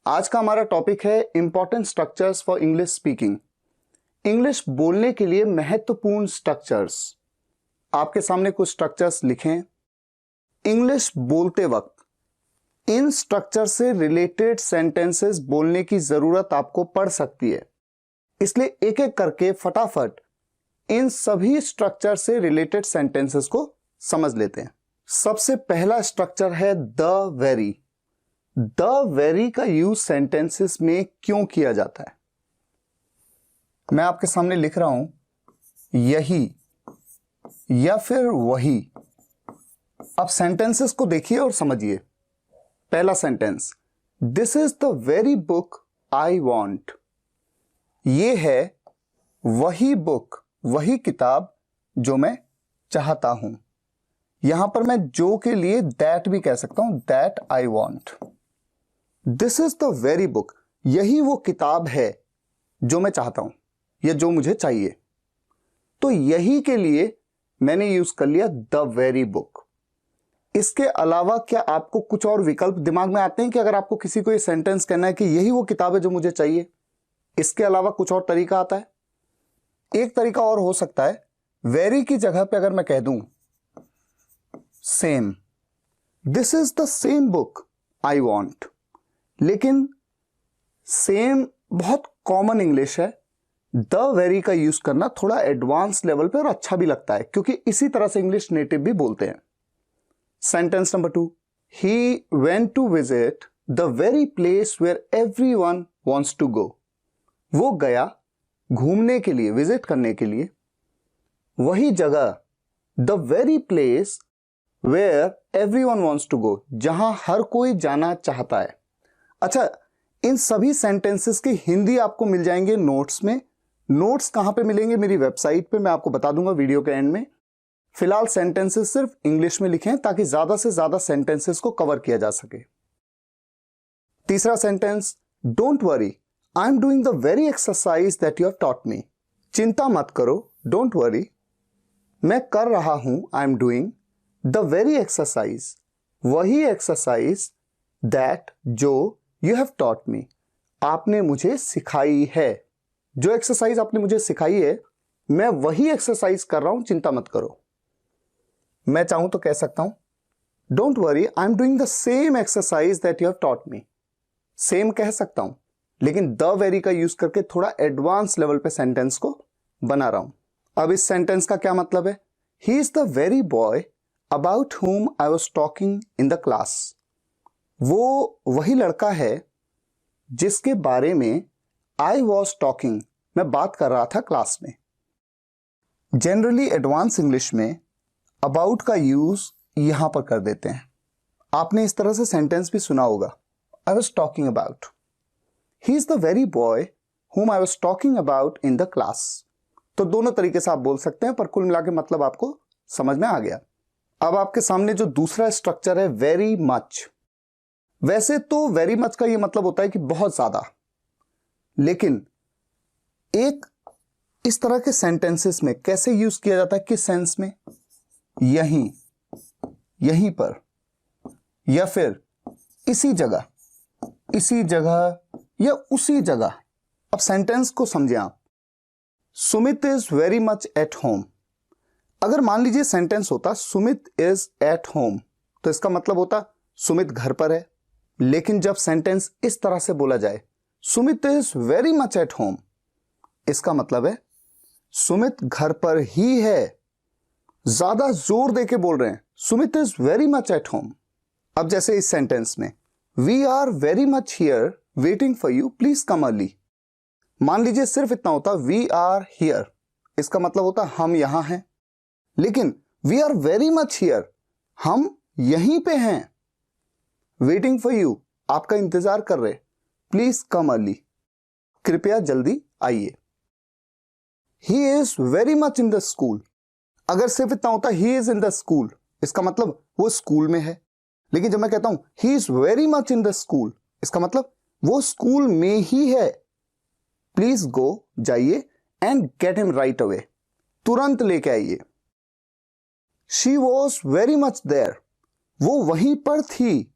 आज का हमारा टॉपिक है important structures for English speaking. English बोलने के लिए महत्वपूर्ण स्ट्रक्चर्स। आपके सामने कुछ स्ट्रक्चर्स लिखें। इंग्लिश बोलते वक्त इन स्ट्रक्चर से रिलेटेड सेंटेंसेस बोलने की जरूरत आपको पड़ सकती है, इसलिए एक एक करके फटाफट इन सभी स्ट्रक्चर से रिलेटेड सेंटेंसेस को समझ लेते हैं। सबसे पहला स्ट्रक्चर है द वेरी। द वेरी का यूज सेंटेंसेस में क्यों किया जाता है? मैं आपके सामने लिख रहा हूं यही या फिर वही। अब सेंटेंसेस को देखिए और समझिए। पहला sentence, this is the very book I want. ये है वही बुक, वही किताब जो मैं चाहता हूं। यहां पर मैं जो के लिए दैट भी कह सकता हूं, that I want. This is the very book, यही वो किताब है जो मैं चाहता हूं या जो मुझे चाहिए। तो यही के लिए मैंने यूज कर लिया द वेरी बुक। इसके अलावा क्या आपको कुछ और विकल्प दिमाग में आते हैं कि अगर आपको किसी को ये सेंटेंस कहना है कि यही वो किताब है जो मुझे चाहिए, इसके अलावा कुछ और तरीका आता है? एक तरीका और हो सकता है, वेरी की जगह पे अगर मैं कह दूं same, this is the same book I want. लेकिन सेम बहुत कॉमन इंग्लिश है, द वेरी का यूज करना थोड़ा एडवांस लेवल पे और अच्छा भी लगता है, क्योंकि इसी तरह से इंग्लिश नेटिव भी बोलते हैं। Sentence number 2, he went to visit the very place where everyone wants to go. वो गया घूमने के लिए, विजिट करने के लिए वही जगह, the very place where everyone wants to go, जहां हर कोई जाना चाहता है। अच्छा, इन सभी सेंटेंसेस की हिंदी आपको मिल जाएंगे नोट्स में। नोट्स कहां पे मिलेंगे? मेरी वेबसाइट पे मैं आपको बता दूंगा वीडियो के एंड में। फिलहाल सेंटेंसेस सिर्फ इंग्लिश में लिखें ताकि ज्यादा से ज्यादा सेंटेंसेस को कवर किया जा सके। तीसरा sentence, don't worry I am doing the very exercise that you have taught me. चिंता मत करो, डोंट वरी, मैं कर रहा हूं, I am doing the very exercise, वही एक्सरसाइज, दैट जो, यू हैव टॉट मी, आपने मुझे सिखाई है। जो एक्सरसाइज आपने मुझे सिखाई है मैं वही एक्सरसाइज कर रहा हूं, चिंता मत करो। मैं चाहूं तो कह सकता हूं don't worry I am doing the same exercise that you have taught me. Same कह सकता हूं, लेकिन द वेरी का यूज करके थोड़ा एडवांस लेवल पे सेंटेंस को बना रहा हूं। अब इस सेंटेंस का क्या मतलब है? He is the very boy about whom I was talking in the class. वो वही लड़का है जिसके बारे में आई वॉज टॉकिंग, मैं बात कर रहा था क्लास में। जनरली एडवांस इंग्लिश में अबाउट का यूज यहां पर कर देते हैं। आपने इस तरह से सेंटेंस भी सुना होगा, I was talking about, he is the very boy whom I was talking about in the class. तो दोनों तरीके से आप बोल सकते हैं, पर कुल मिला के मतलब आपको समझ में आ गया। अब आपके सामने जो दूसरा स्ट्रक्चर है वेरी मच। वैसे तो वेरी मच का यह मतलब होता है कि बहुत ज्यादा, लेकिन एक इस तरह के सेंटेंसेस में कैसे यूज किया जाता है, किस सेंस में? यहीं, यहीं पर, या फिर इसी जगह, इसी जगह या उसी जगह। अब सेंटेंस को समझें आप। Sumit is very much at home. अगर मान लीजिए सेंटेंस होता सुमित इज एट होम, तो इसका मतलब होता सुमित घर पर है। लेकिन जब सेंटेंस इस तरह से बोला जाए, Sumit is very much at home, इसका मतलब है सुमित घर पर ही है। ज्यादा जोर देके बोल रहे हैं, Sumit is very much at home. अब जैसे इस सेंटेंस में, we are very much here waiting for you, please come early. मान लीजिए सिर्फ इतना होता वी आर हियर, इसका मतलब होता हम यहां हैं। लेकिन we are very much here, हम यहीं पे हैं। वेटिंग फॉर यू, आपका इंतजार कर रहे, प्लीज कम अर्ली, कृपया जल्दी आइए। He is very much in the school. अगर सिर्फ इतना होता he is in the school, इसका मतलब वो स्कूल में है। लेकिन जब मैं कहता हूं he is very much in the school, इसका मतलब वो स्कूल में ही है। प्लीज गो, जाइए, and get him right away, तुरंत लेके आइए। She was very much there, वो वहीं पर थी,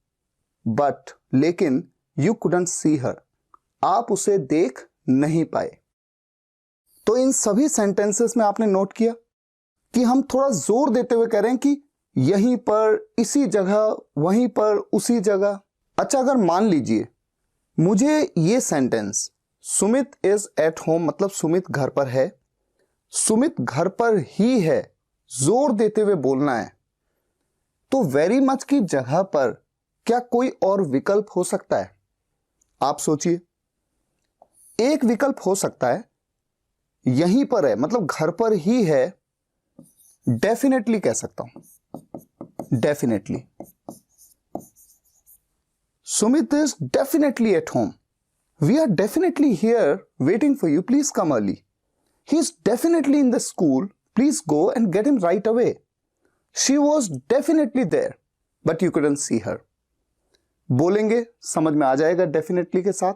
बट लेकिन यू कुडंट सी हर, आप उसे देख नहीं पाए। तो इन सभी सेंटेंसेस में आपने नोट किया कि हम थोड़ा जोर देते हुए कह रहे हैं कि यहीं पर, इसी जगह, वहीं पर, उसी जगह। अच्छा, अगर मान लीजिए मुझे ये sentence Sumit is at home, मतलब सुमित घर पर है, सुमित घर पर ही है, जोर देते हुए बोलना है, तो वेरी मच की जगह पर क्या कोई और विकल्प हो सकता है? आप सोचिए। एक विकल्प हो सकता है यहीं पर है, मतलब घर पर ही है, डेफिनेटली कह सकता हूं, definitely Sumit is definitely at home, we are definitely here waiting for you, please come early, he is definitely in the school, please go and get him right away, she was definitely there but you couldn't see her. बोलेंगे, समझ में आ जाएगा definitely के साथ।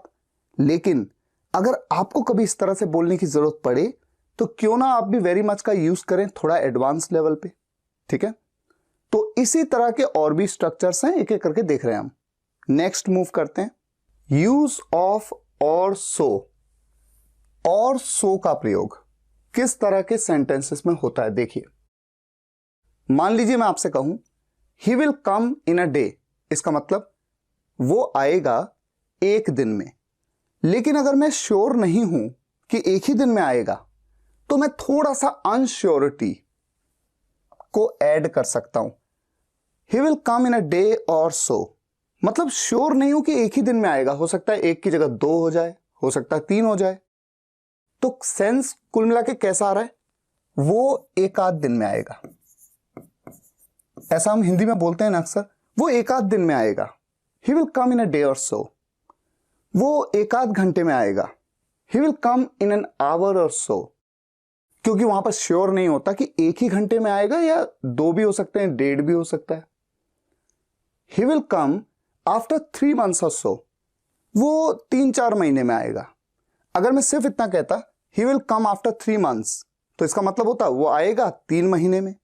लेकिन अगर आपको कभी इस तरह से बोलने की जरूरत पड़े तो क्यों ना आप भी वेरी मच का यूज करें थोड़ा एडवांस लेवल पे, ठीक है? तो इसी तरह के और भी स्ट्रक्चर्स हैं, एक एक करके देख रहे हैं हम। नेक्स्ट मूव करते हैं, यूज ऑफ और सो। और सो का प्रयोग किस तरह के सेंटेंसेस में होता है, देखिए। मान लीजिए मैं आपसे कहूं he will come in a day, इसका मतलब वो आएगा एक दिन में। लेकिन अगर मैं श्योर नहीं हूं कि एक ही दिन में आएगा तो मैं थोड़ा सा अनश्योरिटी को ऐड कर सकता हूं। He will come in a day और सो, मतलब श्योर नहीं हूं कि एक ही दिन में आएगा, हो सकता है एक की जगह 2 हो जाए, हो सकता है 3 हो जाए। तो सेंस कुल मिला के कैसा आ रहा है? वो एक आध दिन में आएगा, ऐसा हम हिंदी में बोलते हैं ना अक्सर, वो एक आध दिन में आएगा। He will come in a day और सो, वो एक आध घंटे में आएगा। He will come in an hour और सो, क्योंकि वहां पर श्योर नहीं होता कि एक ही घंटे में आएगा या 2 भी हो सकते हैं, 1.5 भी हो सकता है। He will come after 3 months और सो, वो 3-4 महीने में आएगा। अगर मैं सिर्फ इतना कहता he will come after 3 months, तो इसका मतलब होता वो आएगा 3 महीने में।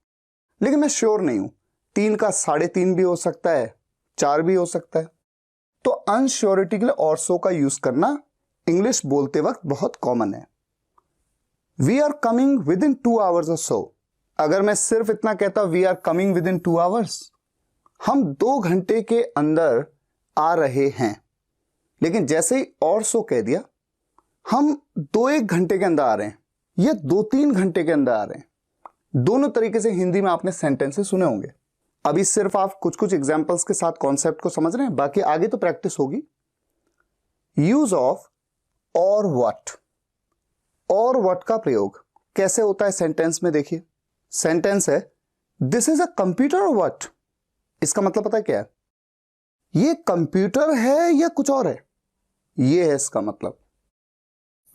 लेकिन मैं श्योर नहीं हूं, 3 का 3.5 भी हो सकता है, 4 भी हो सकता है। तो अनश्योरिटी के लिए और सो का यूज करना इंग्लिश बोलते वक्त बहुत कॉमन है। We are coming within 2 hours और सो, अगर मैं सिर्फ इतना कहता we are coming within 2 hours, हम 2 घंटे के अंदर आ रहे हैं। लेकिन जैसे ही और सो कह दिया, हम 2-1 घंटे के अंदर आ रहे हैं या 2-3 घंटे के अंदर आ रहे हैं। दोनों तरीके से हिंदी में आपने सेंटेंसेस सुने होंगे। अभी सिर्फ आप कुछ कुछ एग्जाम्पल्स के साथ कॉन्सेप्ट को समझ रहे हैं, बाकी आगे तो प्रैक्टिस होगी। यूज ऑफ और व्हाट। और व्हाट का प्रयोग कैसे होता है सेंटेंस में, देखिए। सेंटेंस है दिस इज अ कंप्यूटर और व्हाट, इसका मतलब पता है क्या है? ये कंप्यूटर है या कुछ और है, ये है इसका मतलब,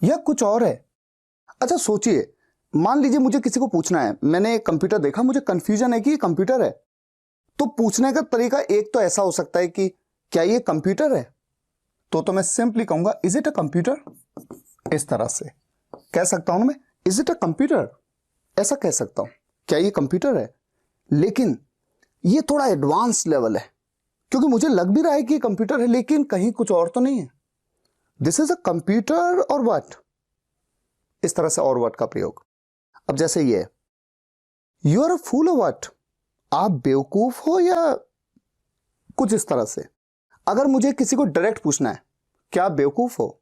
या कुछ और है। अच्छा सोचिए, मान लीजिए मुझे किसी को पूछना है, मैंने कंप्यूटर देखा, मुझे कंफ्यूजन है कि ये कंप्यूटर है। तो पूछने का तरीका एक तो ऐसा हो सकता है कि क्या ये कंप्यूटर है, तो मैं सिंपली कहूंगा इज इट अ कंप्यूटर, इस तरह से कह सकता हूं मैं, इज इट अ कंप्यूटर, ऐसा कह सकता हूं, क्या ये कंप्यूटर है। लेकिन ये थोड़ा एडवांस लेवल है, क्योंकि मुझे लग भी रहा है कि कंप्यूटर है लेकिन कहीं कुछ और तो नहीं है। दिस इज अ कंप्यूटर और व्हाट, इस तरह से और व्हाट का प्रयोग। अब जैसे ये यू आर अ फूल और व्हाट, आप बेवकूफ हो या कुछ इस तरह से। अगर मुझे किसी को डायरेक्ट पूछना है क्या आप बेवकूफ हो,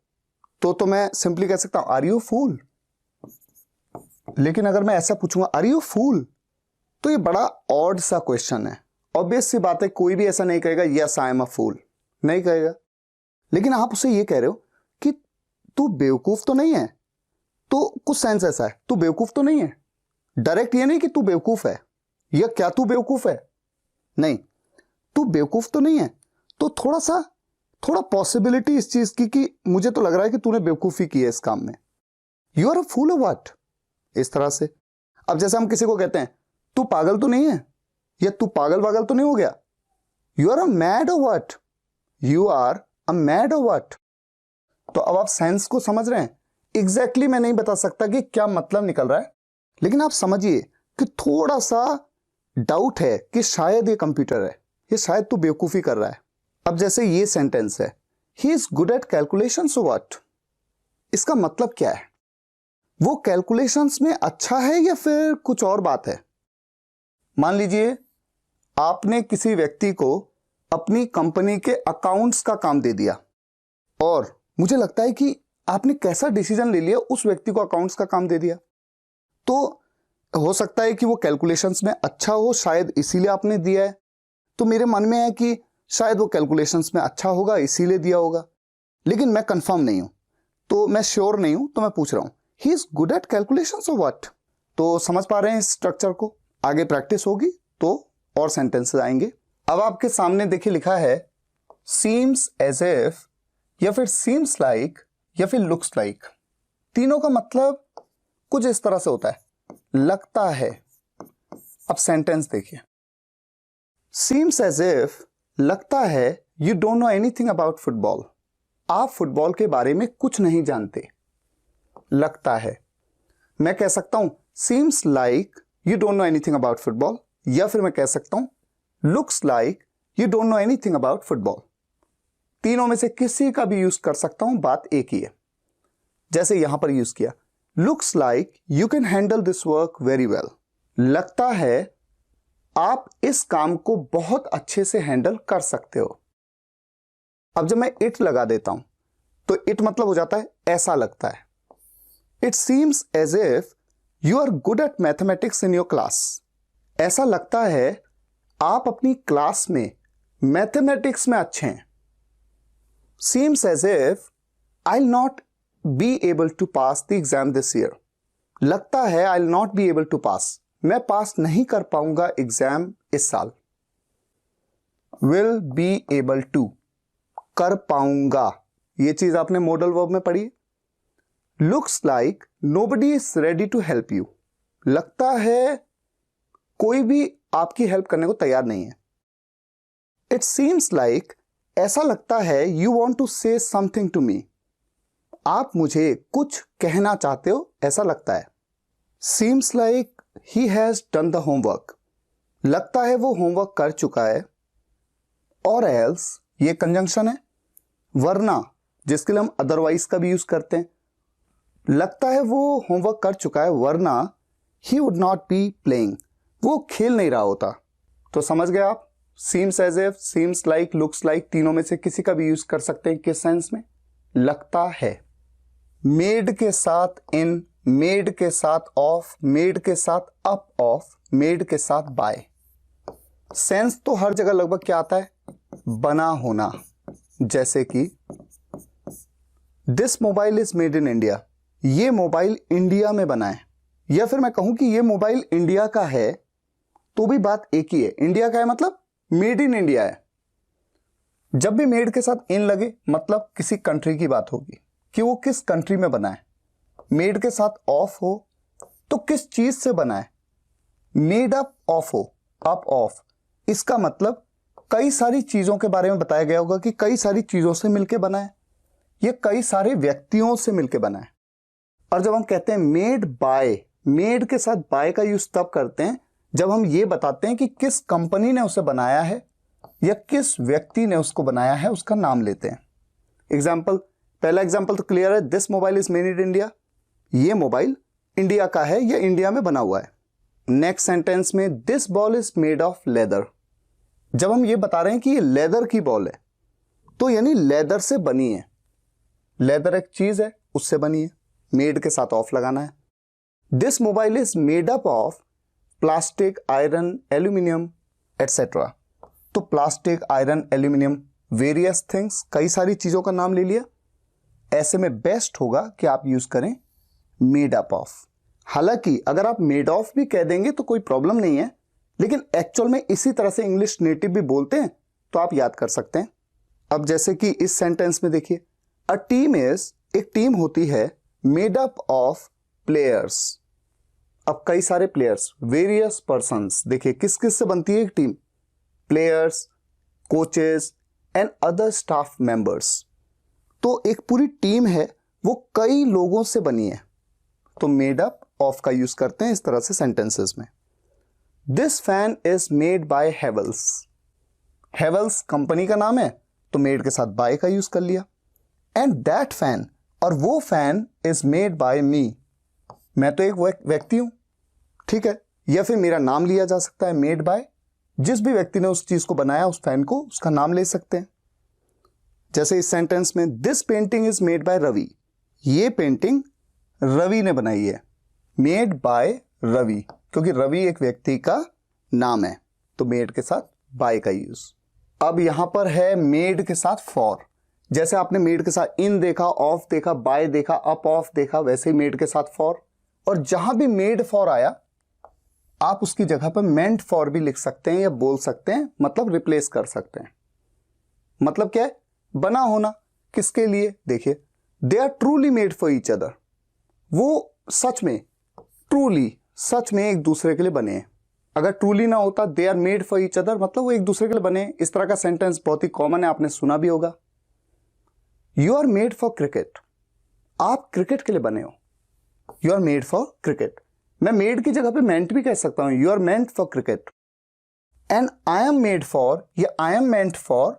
तो मैं सिंपली कह सकता हूं आर यू फूल। लेकिन अगर मैं ऐसा पूछूंगा आर यू फूल, तो ये बड़ा ऑड सा क्वेश्चन है। ऑब्वियस सी बात है, कोई भी ऐसा नहीं कहेगा यस आई एम अ फूल, नहीं कहेगा। लेकिन आप उसे ये कह रहे हो कि तू बेवकूफ तो नहीं है, तो कुछ सेंस ऐसा है तू बेवकूफ तो नहीं है। डायरेक्ट ये नहीं कि तू बेवकूफ है या क्या तू बेवकूफ है, नहीं, तू बेवकूफ तो नहीं है। तो थोड़ा पॉसिबिलिटी इस चीज की कि मुझे तो लग रहा है कि तूने बेवकूफी की है इस काम में। यू आर अ फूल और व्हाट, इस तरह से। अब जैसे हम किसी को कहते हैं तू पागल तो नहीं है या तू पागल तो नहीं हो गया, you are a mad or what, you are a mad or what. तो अब आप सेंस को समझ रहे हैं। एग्जैक्टली मैं नहीं बता सकता कि क्या मतलब निकल रहा है, लेकिन आप समझिए कि थोड़ा सा डाउट है कि शायद ये कंप्यूटर है, ये शायद तू बेवकूफी कर रहा है। अब जैसे ये सेंटेंस है he is good at calculation, so what? इसका मतलब क्या है? वो कैलकुलेशंस में अच्छा है या फिर कुछ और बात है? मान लीजिए आपने किसी व्यक्ति को अपनी कंपनी के अकाउंट्स का काम दे दिया और मुझे लगता है कि आपने कैसा डिसीजन ले लिया, उस व्यक्ति को अकाउंट्स का काम दे दिया। तो हो सकता है कि वो कैलकुलेशंस में अच्छा हो, शायद इसीलिए आपने दिया है। तो मेरे मन में है कि शायद वो कैलकुलेशंस में अच्छा होगा, इसीलिए दिया होगा, लेकिन मैं कंफर्म नहीं हूं, तो मैं श्योर नहीं हूं, तो मैं पूछ रहा हूं he is good at calculations और व्हाट? तो समझ पा रहे हैं इस स्ट्रक्चर को? आगे प्रैक्टिस होगी तो और सेंटेंसेस आएंगे। अब आपके सामने देखिए लिखा है सीम्स एज इफ, या फिर सीम्स लाइक, या फिर लुक्स लाइक। तीनों का मतलब कुछ इस तरह से होता है, लगता है। अब सेंटेंस देखिए, सीम्स एज इफ, लगता है you don't know anything about football, आप फुटबॉल के बारे में कुछ नहीं जानते। लगता है। मैं कह सकता हूं seems like you don't know anything about football, या फिर मैं कह सकता हूं looks like you don't know anything about football. तीनों में से किसी का भी यूज कर सकता हूं, बात एक ही है। जैसे यहां पर यूज किया, looks like you can handle this work very well, लगता है आप इस काम को बहुत अच्छे से हैंडल कर सकते हो। अब जब मैं इट लगा देता हूं तो इट मतलब हो जाता है ऐसा लगता है। It seems as if you are good at mathematics in your class, ऐसा लगता है आप अपनी क्लास में मैथमेटिक्स में अच्छे हैं। Seems as if I will not be able to pass the exam this year, लगता है I will not be able to pass, मैं पास नहीं कर पाऊंगा एग्जाम इस साल। विल बी एबल टू, कर पाऊंगा, ये चीज आपने मॉडल वर्ब में पढ़ी। Looks like nobody is ready to help you, लगता है कोई भी आपकी हेल्प करने को तैयार नहीं है। इट सीम्स लाइक, ऐसा लगता है you want to say something to me, आप मुझे कुछ कहना चाहते हो, ऐसा लगता है। Seems like he has done the homework, लगता है वो होमवर्क कर चुका है। और एल्स, ये कंजंक्शन है, वरना, जिसके लिए हम अदरवाइज का भी यूज करते हैं। लगता है वो होमवर्क कर चुका है, वरना he would not be playing, वो खेल नहीं रहा होता। तो समझ गए आप, seems as if, seems like, looks like, तीनों में से किसी का भी यूज कर सकते हैं। किस सेंस में? लगता है। मेड के साथ इन, मेड के साथ ऑफ, मेड के साथ अप ऑफ, मेड के साथ बाय। सेंस तो हर जगह लगभग क्या आता है? बना होना। जैसे कि this mobile is made in India, ये मोबाइल इंडिया में बना है। या फिर मैं कहूं कि ये मोबाइल इंडिया का है, तो भी बात एक ही है। इंडिया का है मतलब मेड इन इंडिया है। जब भी मेड के साथ इन लगे मतलब किसी कंट्री की बात होगी कि वो किस कंट्री में बना है। मेड के साथ ऑफ हो तो किस चीज से बना है। मेड अप ऑफ हो, अप ऑफ, इसका मतलब कई सारी चीजों के बारे में बताया गया होगा कि कई सारी चीजों से मिलकर बना है, ये कई सारे व्यक्तियों से मिलकर बना है। और जब हम कहते हैं मेड बाय, मेड के साथ बाय का यूज तब करते हैं जब हम ये बताते हैं कि किस कंपनी ने उसे बनाया है या किस व्यक्ति ने उसको बनाया है, उसका नाम लेते हैं। एग्जाम्पल, पहला एग्जाम्पल तो क्लियर है, this mobile is made in India, ये मोबाइल इंडिया का है या इंडिया में बना हुआ है। नेक्स्ट सेंटेंस में this ball is made of leather, जब हम ये बता रहे हैं कि ये लेदर की बॉल है तो यानी लेदर से बनी है। लेदर एक चीज है, उससे बनी है, मेड के साथ ऑफ लगाना है। This mobile is made up of plastic, iron, aluminium etcetera. तो plastic, iron, aluminium, various things, कई सारी चीजों का नाम ले लिया। ऐसे में बेस्ट होगा कि आप यूज करें मेड अप ऑफ। हालांकि अगर आप मेड ऑफ भी कह देंगे तो कोई प्रॉब्लम नहीं है, लेकिन एक्चुअल में इसी तरह से इंग्लिश नेटिव भी बोलते हैं तो आप याद कर सकते हैं। अब जैसे कि इस सेंटेंस में देखिए, अ टीम इज, एक टीम होती है मेड अप ऑफ प्लेयर्स। अब कई सारे प्लेयर्स, वेरियस पर्सन्स, देखिए किस किस से बनती है एक team? Players, coaches and other staff members. तो एक पूरी टीम है, वो कई लोगों से बनी है, तो मेड अप ऑफ का यूज करते हैं इस तरह से सेंटेंसेस में। This fan is made bye Havells, Havells company का नाम है, तो मेड के साथ बाय का यूज कर लिया। एंड दैट फैन, और वो फैन इज मेड बाय मी, मैं तो एक व्यक्ति हूं, ठीक है। या फिर मेरा नाम लिया जा सकता है, मेड बाय, जिस भी व्यक्ति ने उस चीज को बनाया, उस फैन को, उसका नाम ले सकते हैं। जैसे इस सेंटेंस में this painting is made by Ravi, ये पेंटिंग रवि ने बनाई है, मेड बाय रवि, क्योंकि रवि एक व्यक्ति का नाम है, तो मेड के साथ बाय का यूज। अब यहां पर है मेड के साथ फॉर। जैसे आपने मेड के साथ इन देखा, ऑफ देखा, बाय देखा, अप ऑफ देखा, वैसे ही मेड के साथ फॉर। और जहां भी मेड फॉर आया, आप उसकी जगह पर मेंट फॉर भी लिख सकते हैं या बोल सकते हैं, मतलब रिप्लेस कर सकते हैं। मतलब क्या है? बना होना। किसके लिए? देखिए, they are truly made for each other, वो सच में, ट्रूली, सच में एक दूसरे के लिए बने हैं। अगर ट्रूली ना होता, they are made for each other, मतलब वो एक दूसरे के लिए बने हैं। इस तरह का सेंटेंस बहुत ही कॉमन है, आपने सुना भी होगा। You are made for cricket, आप क्रिकेट के लिए बने हो, you are made for cricket. मैं मेड की जगह पे मेंट भी कह सकता हूं, you are meant for cricket. And I am made for या I am meant for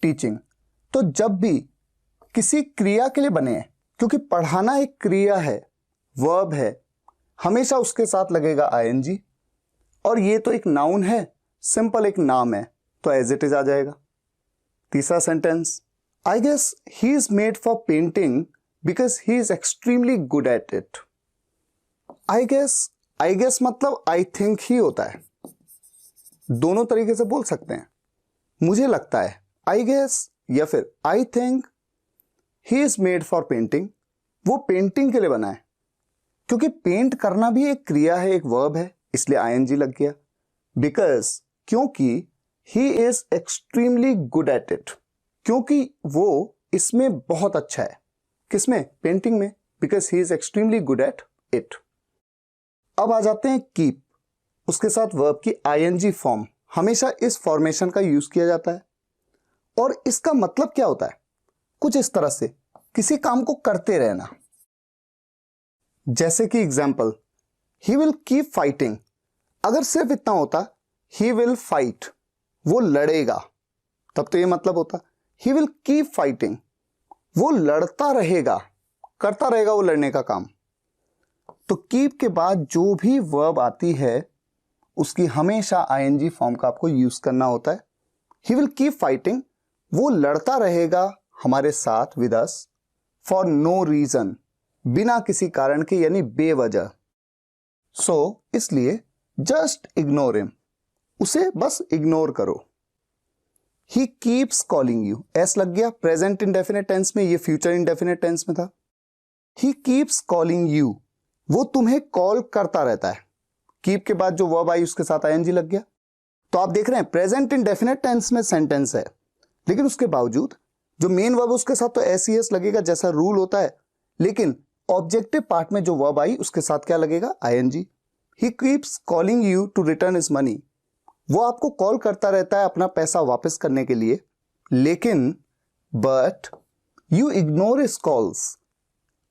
teaching. तो जब भी किसी क्रिया के लिए बने हैं, क्योंकि पढ़ाना एक क्रिया है, वर्ब है, हमेशा उसके साथ लगेगा आईएनजी। और ये तो एक नाउन है, सिंपल एक नाम है, तो एज इट इज आ जाएगा। तीसरा sentence, I guess he is made for painting because he is extremely good at it. I guess मतलब आई थिंक ही होता है, दोनों तरीके से बोल सकते हैं। मुझे लगता है, आई गेस, या फिर I think he is made for painting, वो पेंटिंग के लिए बना है। क्योंकि पेंट करना भी एक क्रिया है, एक वर्ब है, इसलिए आईएनजी लग गया। बिकॉज, क्योंकि ही is extremely good at it, क्योंकि वो इसमें बहुत अच्छा है। किसमें? पेंटिंग में। Because he is extremely good at it. अब आ जाते हैं कीप, उसके साथ वर्ब की आईएनजी फॉर्म। हमेशा इस फॉर्मेशन का यूज किया जाता है और इसका मतलब क्या होता है? कुछ इस तरह से, किसी काम को करते रहना। जैसे कि example, he will keep fighting, अगर सिर्फ इतना होता ही विल फाइट, वो लड़ेगा, तब तो ये मतलब होता ही विल कीप फाइटिंग, वो लड़ता रहेगा, करता रहेगा वो लड़ने का काम। तो कीप के बाद जो भी वर्ब आती है उसकी हमेशा आईएनजी फॉर्म का आपको यूज करना होता है। ही विल कीप फाइटिंग, वो लड़ता रहेगा हमारे साथ, with us, for no reason, बिना किसी कारण के, यानी बेवजह। सो इसलिए जस्ट इग्नोर हिम, उसे बस इग्नोर करो। ही कीप्स कॉलिंग यू, एस लग गया प्रेजेंट इंडेफिनिट टेंस में, ये फ्यूचर इंडेफिनिट टेंस में था। ही कीप्स कॉलिंग यू, वो तुम्हें कॉल करता रहता है। कीप के बाद जो वर्ब आई उसके साथ आईएनजी लग गया। तो आप देख रहे हैं प्रेजेंट इंडेफिनिट टेंस में सेंटेंस है, लेकिन उसके बावजूद जो मेन वर्ब उसके साथ तो एस लगेगा, जैसा रूल होता है। लेकिन ऑब्जेक्टिव पार्ट में जो वर्ब आई उसके साथ क्या लगेगा? ING. He keeps calling you to return his money, वो आपको कॉल करता रहता है अपना पैसा वापस करने के लिए। लेकिन but you ignore his calls,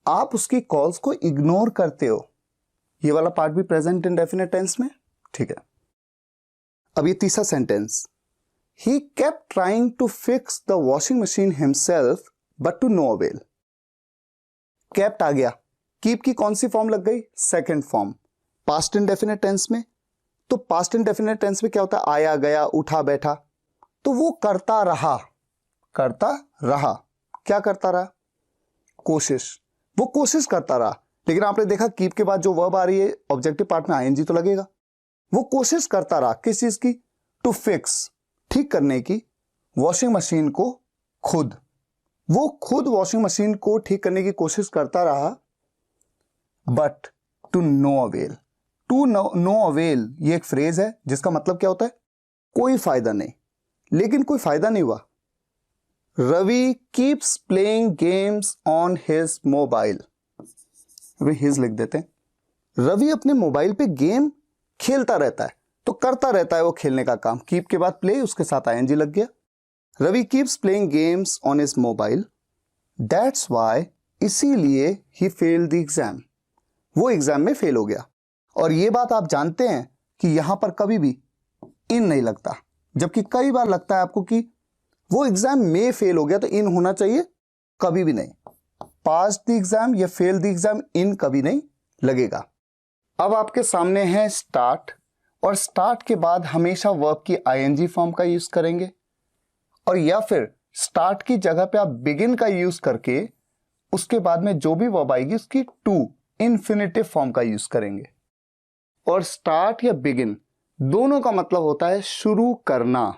आप उसकी कॉल्स को इग्नोर करते हो। ये वाला पार्ट भी प्रेजेंट इंडेफिनिट टेंस में, ठीक है। अब ये तीसरा sentence, he kept trying to fix the washing machine himself but to no avail. Kept आ गया, कीप की कौन सी फॉर्म लग गई? Second form, past indefinite tense में। तो पास्ट इंडेफिनिट टेंस में क्या होता है? आया, गया, उठा, बैठा। तो वो करता रहा, करता रहा, क्या करता रहा? कोशिश, वो कोशिश करता रहा। लेकिन आपने देखा कीप के बाद जो वर्ब आ रही है ऑब्जेक्टिव पार्ट में आईएनजी तो लगेगा। वो कोशिश करता रहा, किस चीज की? टू फिक्स, ठीक करने की, वॉशिंग मशीन को खुद। वो खुद वॉशिंग मशीन को ठीक करने की कोशिश करता रहा, but to no avail. To no avail ये एक फ्रेज है जिसका मतलब क्या होता है? कोई फायदा नहीं। लेकिन कोई फायदा नहीं हुआ। Ravi keeps playing games on his mobile, his लिख देते हैं। रवि अपने मोबाइल पे गेम खेलता रहता है, तो करता रहता है वो खेलने का काम। कीप के बाद प्ले, उसके साथ आईएनजी लग गया। Ravi keeps playing games on his mobile, that's why, इसीलिए ही फेल्ड द एग्जाम, वो एग्जाम में फेल हो गया। और ये बात आप जानते हैं कि यहां पर कभी भी इन नहीं लगता, जबकि कई बार लगता है आपको कि वो एग्जाम में फेल हो गया तो इन होना चाहिए, कभी भी नहीं। पास द एग्जाम या फेल द एग्जाम, इन कभी नहीं लगेगा। अब आपके सामने है स्टार्ट, और स्टार्ट के बाद हमेशा वर्ब की आईएनजी फॉर्म का यूज करेंगे, और या फिर स्टार्ट की जगह पे आप बिगिन का यूज करके उसके बाद में जो भी वर्ब आएगी उसकी टू इंफिनिटिव फॉर्म का यूज करेंगे। और स्टार्ट या बिगिन दोनों का मतलब होता है शुरू करना,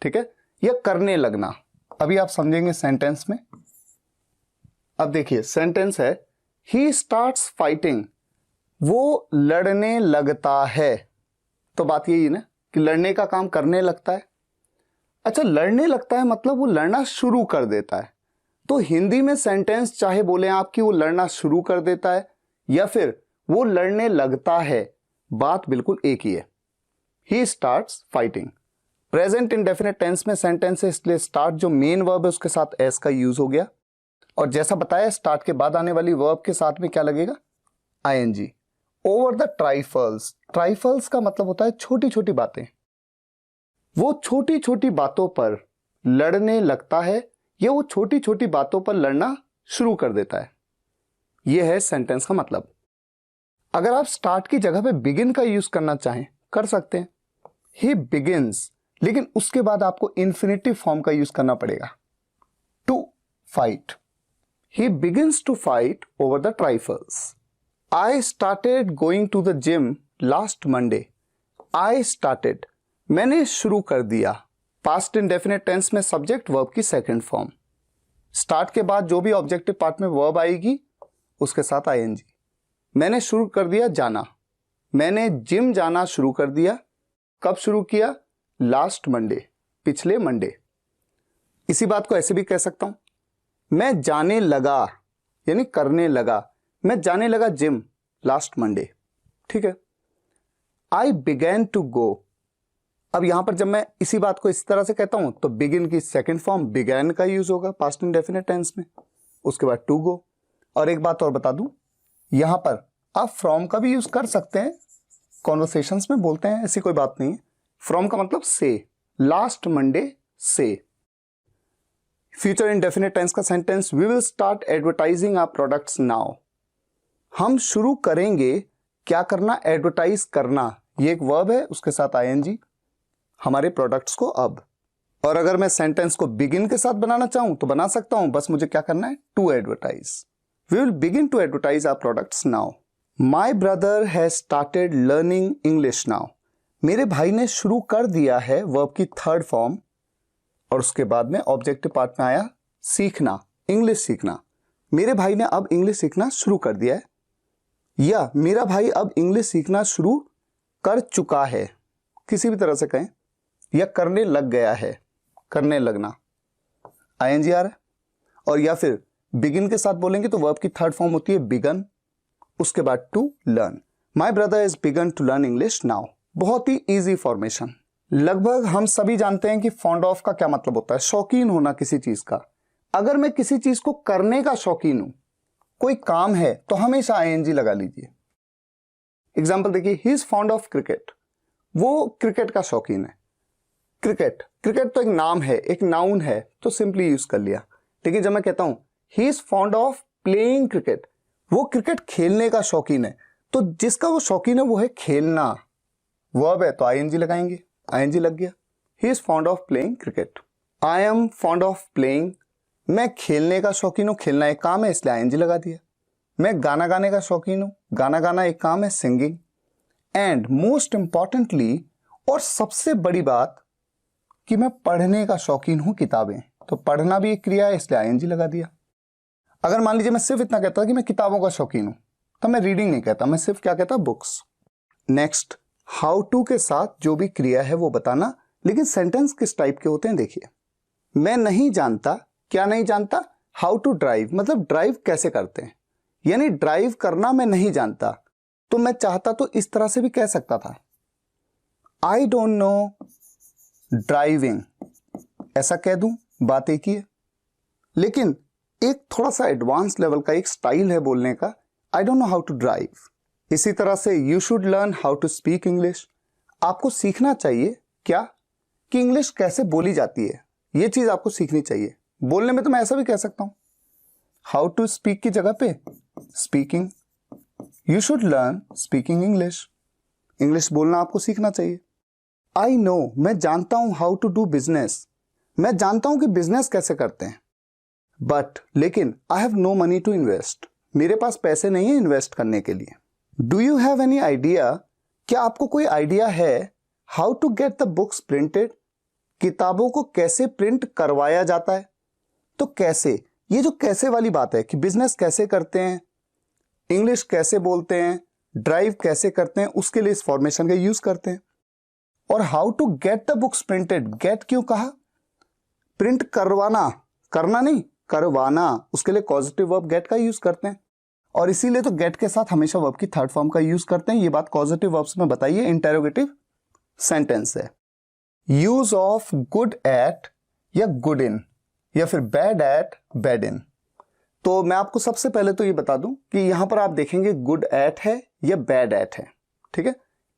ठीक है, या करने लगना। अभी आप समझेंगे सेंटेंस में। अब देखिए सेंटेंस है, ही स्टार्ट्स फाइटिंग, वो लड़ने लगता है। तो बात यही है ना कि लड़ने का काम करने लगता है। अच्छा, लड़ने लगता है मतलब वो लड़ना शुरू कर देता है। तो हिंदी में सेंटेंस चाहे बोले आप कि वो लड़ना शुरू कर देता है या फिर वो लड़ने लगता है, बात बिल्कुल एक ही है। He starts fighting. Present indefinite tense में सेंटेंस है, इसलिए स्टार्ट जो मेन वर्ब है उसके साथ एस का यूज हो गया। और जैसा बताया स्टार्ट के बाद आने वाली वर्ब के साथ में क्या लगेगा, आईएनजी। ओवर द ट्राइफल्स, ट्राइफल्स का मतलब होता है छोटी छोटी बातें। वो छोटी छोटी बातों पर लड़ने लगता है या वो छोटी छोटी बातों पर लड़ना शुरू कर देता है। यह है सेंटेंस का मतलब। अगर आप स्टार्ट की जगह पे बिगिन का यूज करना चाहें कर सकते हैं, ही बिगिन्स, लेकिन उसके बाद आपको इंफिनिटिव फॉर्म का यूज करना पड़ेगा, to fight. He begins to fight over the trifles. I started going to the gym last Monday. I started, मैंने शुरू कर दिया। पास्ट इंडेफिनिट टेंस में सब्जेक्ट वर्ब की सेकंड फॉर्म। स्टार्ट के बाद जो भी ऑब्जेक्टिव पार्ट में वर्ब आएगी उसके साथ आईएनजी। मैंने शुरू कर दिया जाना, मैंने जिम जाना शुरू कर दिया। कब शुरू किया, लास्ट मंडे, पिछले मंडे। इसी बात को ऐसे भी कह सकता हूं, मैं जाने लगा यानी करने लगा, मैं जाने लगा जिम लास्ट मंडे, ठीक है। I began to go. अब यहां पर जब मैं इसी बात को इस तरह से कहता हूं तो बिगिन की सेकंड फॉर्म बिगैन का यूज होगा पास्ट इंडेफिनिट टेंस में, उसके बाद टू गो। और एक बात और बता दूं, यहां पर आप फ्रॉम का भी यूज कर सकते हैं, कॉन्वर्सेशंस में बोलते हैं, ऐसी कोई बात नहीं है। फ्रॉम का मतलब से, लास्ट मंडे से। फ्यूचर इंडेफिनिट टेंस का sentence, we will start advertising our products now. हम शुरू करेंगे क्या करना, एडवर्टाइज करना। ये एक वर्ब है, उसके साथ आईएनजी, हमारे प्रोडक्ट्स को अब। और अगर मैं सेंटेंस को बिगिन के साथ बनाना चाहूं तो बना सकता हूं, बस मुझे क्या करना है, to advertise. We will begin to advertise our products now. My brother has started learning English now. मेरे भाई ने शुरू कर दिया है, वर्ब की थर्ड फॉर्म। और उसके बाद में ऑब्जेक्टिव पार्ट में आया सीखना, इंग्लिश सीखना। मेरे भाई ने अब इंग्लिश सीखना शुरू कर दिया है, या मेरा भाई अब इंग्लिश सीखना शुरू कर चुका है, किसी भी तरह से कहें, या करने लग गया है, करने लगना, आईएनजी आ रहा है। और या फिर बिगिन के साथ बोलेंगे तो वर्ब की थर्ड फॉर्म होती है बिगन, उसके बाद to learn. My brother is begun to learn English now. बहुत ही इजी फॉर्मेशन। लगभग हम सभी जानते हैं कि फॉन्ड ऑफ का क्या मतलब होता है, शौकीन होना किसी चीज का। अगर मैं किसी चीज को करने का शौकीन हूं, कोई काम है, तो हमेशा आईएनजी लगा लीजिए। एग्जाम्पल देखिए, he is fond of cricket, वो क्रिकेट का शौकीन है। क्रिकेट, क्रिकेट तो एक नाम है, एक नाउन है, तो सिंपली यूज कर लिया। लेकिन जब मैं कहता हूं he is fond of playing cricket, वो क्रिकेट खेलने का शौकीन है, तो जिसका वो शौकीन है वो है खेलना, वर्ब है तो आईएनजी लगाएंगे, आईएनजी लग गया। He is fond of playing cricket. I am fond of playing, मैं खेलने का शौकीन हूं, खेलना एक काम है इसलिए आईएनजी लगा दिया। मैं गाना गाने का शौकीन हूं, गाना गाना एक काम है, सिंगिंग। एंड मोस्ट इंपॉर्टेंटली, और सबसे बड़ी बात, कि मैं पढ़ने का शौकीन हूं, किताबें, तो पढ़ना भी एक क्रिया है इसलिए आईएनजी लगा दिया। अगर मान लीजिए मैं सिर्फ इतना कहता कि मैं किताबों का शौकीन हूं, तो मैं रीडिंग नहीं कहता, मैं सिर्फ क्या कहता, बुक्स। नेक्स्ट, हाउ टू के साथ जो भी क्रिया है वो बताना, लेकिन सेंटेंस किस टाइप के होते हैं देखिए। मैं नहीं जानता, क्या नहीं जानता, हाउ टू ड्राइव, मतलब ड्राइव कैसे करते हैं, यानी ड्राइव करना मैं नहीं जानता। तो मैं चाहता तो इस तरह से भी कह सकता था, आई डोंट नो ड्राइविंग, ऐसा कह दूं, बात एक ही है। लेकिन एक थोड़ा सा एडवांस लेवल का एक स्टाइल है बोलने का, I don't know how to drive. इसी तरह से you should learn how to speak English, आपको सीखना चाहिए क्या, कि इंग्लिश कैसे बोली जाती है, ये चीज आपको सीखनी चाहिए। बोलने में तो मैं ऐसा भी कह सकता हूं, हाउ टू स्पीक की जगह पे speaking. You should learn speaking English. English बोलना आपको सीखना चाहिए। आई नो, मैं जानता हूं हाउ टू डू बिजनेस, मैं जानता हूं कि बिजनेस कैसे करते हैं। बट लेकिन I have no money to invest, मेरे पास पैसे नहीं है इन्वेस्ट करने के लिए। Do you have any idea, क्या आपको कोई आइडिया है how to get the books printed, किताबों को कैसे प्रिंट करवाया जाता है। तो कैसे, ये जो कैसे वाली बात है कि बिजनेस कैसे करते हैं, इंग्लिश कैसे बोलते हैं, ड्राइव कैसे करते हैं, उसके लिए इस फॉर्मेशन का यूज करते हैं। और how to get the books printed, get क्यों कहा, प्रिंट करवाना, करना नहीं करवाना, उसके लिए कॉजेटिव वर्ब गेट का यूज करते हैं। और इसीलिए तो गेट के साथ हमेशा वर्ब की थर्ड फॉर्म का यूज करते हैं। ये बात पॉजिटिव वर्ब्स में बताइए, इंटेरोगेटिव सेंटेंस है। यूज ऑफ गुड एट या गुड इन, या फिर बैड एट बैड इन। तो मैं आपको सबसे पहले तो ये बता दूं कि यहां पर आप देखेंगे गुड एट है या बैड एट है, ठीक है।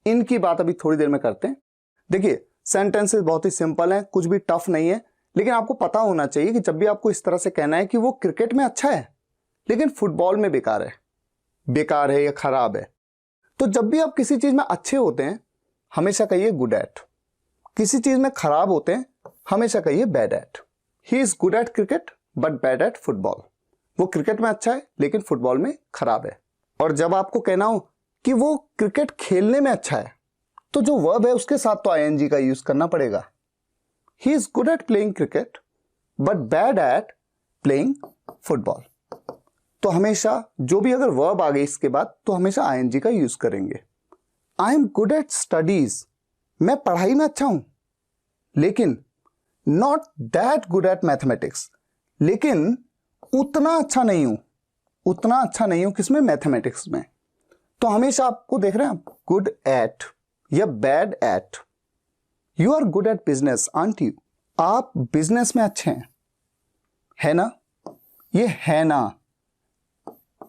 इनकी बात अभी थोड़ी देर में करते हैं। देखिए सेंटेंसेस बहुत ही सिंपल हैं, कुछ भी टफ नहीं है, लेकिन आपको पता होना चाहिए कि जब भी आपको इस तरह से कहना है कि वो क्रिकेट में अच्छा है लेकिन फुटबॉल में बेकार है या खराब है, तो जब भी आप किसी चीज में अच्छे होते हैं हमेशा कहिए गुड एट, किसी चीज में खराब होते हैं हमेशा कहिए bad at. He is good at cricket but bad at football, वो क्रिकेट में अच्छा है लेकिन फुटबॉल में खराब है। और जब आपको कहना हो कि वो क्रिकेट खेलने में अच्छा है, तो जो वर्ब है उसके साथ तो आईएनजी का यूज करना पड़ेगा। He is good at playing cricket but bad at playing football. तो हमेशा जो भी अगर वर्ब आ गई इसके बाद तो हमेशा आईएनजी का यूज करेंगे। आई एम गुड एट स्टडीज, मैं पढ़ाई में अच्छा हूं, लेकिन not that good at mathematics, लेकिन उतना अच्छा नहीं हूं किसमें, मैथमेटिक्स में। तो हमेशा आपको देख रहे हैं आप गुड एट या bad at. You are good at business aren't you, आप बिजनेस में अच्छे हैं, है ना, ये है ना,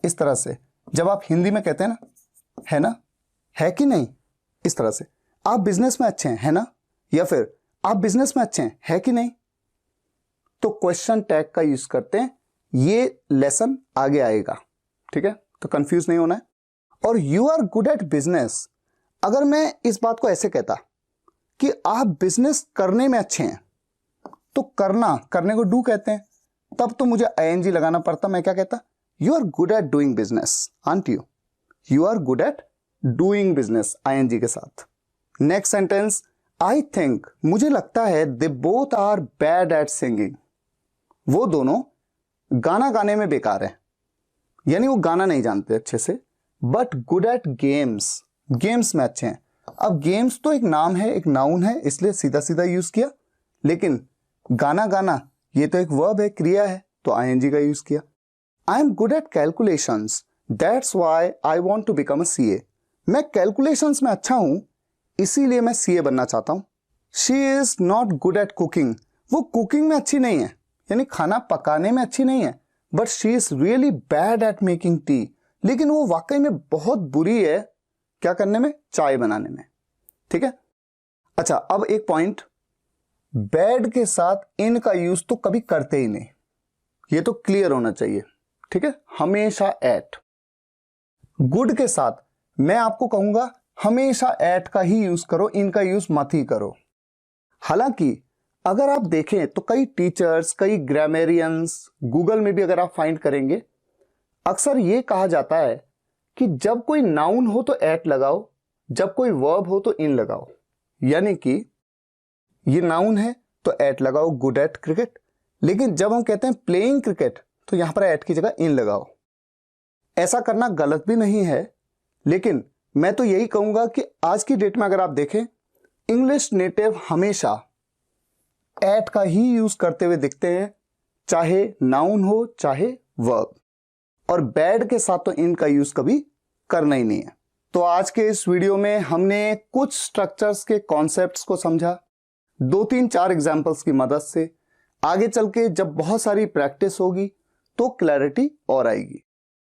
इस तरह से जब आप हिंदी में कहते हैं ना, है कि नहीं, इस तरह से आप बिजनेस में अच्छे हैं, है ना, या फिर आप बिजनेस में अच्छे हैं, है कि नहीं, तो क्वेश्चन टैग का यूज करते हैं। ये लेसन आगे आएगा, ठीक है, तो कंफ्यूज नहीं होना है। और you are good at business, अगर मैं इस बात को ऐसे कहता कि आप बिजनेस करने में अच्छे हैं, तो करने को डू कहते हैं, तब तो मुझे आईएनजी लगाना पड़ता। मैं क्या कहता, you are good at doing business aren't you, you are good at doing business ING के साथ। नेक्स्ट सेंटेंस, आई थिंक, मुझे लगता है, they both are bad at singing, वो दोनों गाना गाने में बेकार है, यानी वो गाना नहीं जानते अच्छे से, but good at games, games में अच्छे हैं। अब गेम्स तो एक नाम है, एक नाउन है, इसलिए सीधा सीधा यूज किया, लेकिन गाना ये तो एक वर्ब है, क्रिया है, तो आईएनजी का यूज किया। I am good at calculations, that's why I want to become a CA, मैं कैलकुलेशंस में अच्छा हूं इसीलिए मैं सीए बनना चाहता हूं। She is not good at cooking, वो कुकिंग में अच्छी नहीं है, यानी खाना पकाने में अच्छी नहीं है, but she is really bad at making tea, लेकिन वो वाकई में बहुत बुरी है क्या करने में, चाय बनाने में, ठीक है। अच्छा, अब एक पॉइंट, बैड के साथ इन का यूज तो कभी करते ही नहीं, ये तो क्लियर होना चाहिए, ठीक है, हमेशा एट। गुड के साथ मैं आपको कहूंगा हमेशा एट का ही यूज करो, इनका यूज मत ही करो। हालांकि अगर आप देखें तो कई टीचर्स, कई ग्रामेरियंस, गूगल में भी अगर आप फाइंड करेंगे, अक्सर यह कहा जाता है कि जब कोई नाउन हो तो एट लगाओ, जब कोई वर्ब हो तो इन लगाओ। यानी कि ये नाउन है तो एट लगाओ, गुड एट क्रिकेट, लेकिन जब हम कहते हैं प्लेइंग क्रिकेट तो यहां पर एट की जगह इन लगाओ। ऐसा करना गलत भी नहीं है, लेकिन मैं तो यही कहूंगा कि आज की डेट में अगर आप देखें, इंग्लिश नेटिव हमेशा एट का ही यूज करते हुए दिखते हैं, चाहे नाउन हो चाहे वर्ब, और बैड के साथ तो इनका यूज कभी करना ही नहीं है। तो आज के इस वीडियो में हमने कुछ स्ट्रक्चर्स के कॉन्सेप्ट्स को समझा, 2-3-4 एग्जाम्पल्स की मदद से। आगे चल के जब बहुत सारी प्रैक्टिस होगी तो क्लैरिटी और आएगी।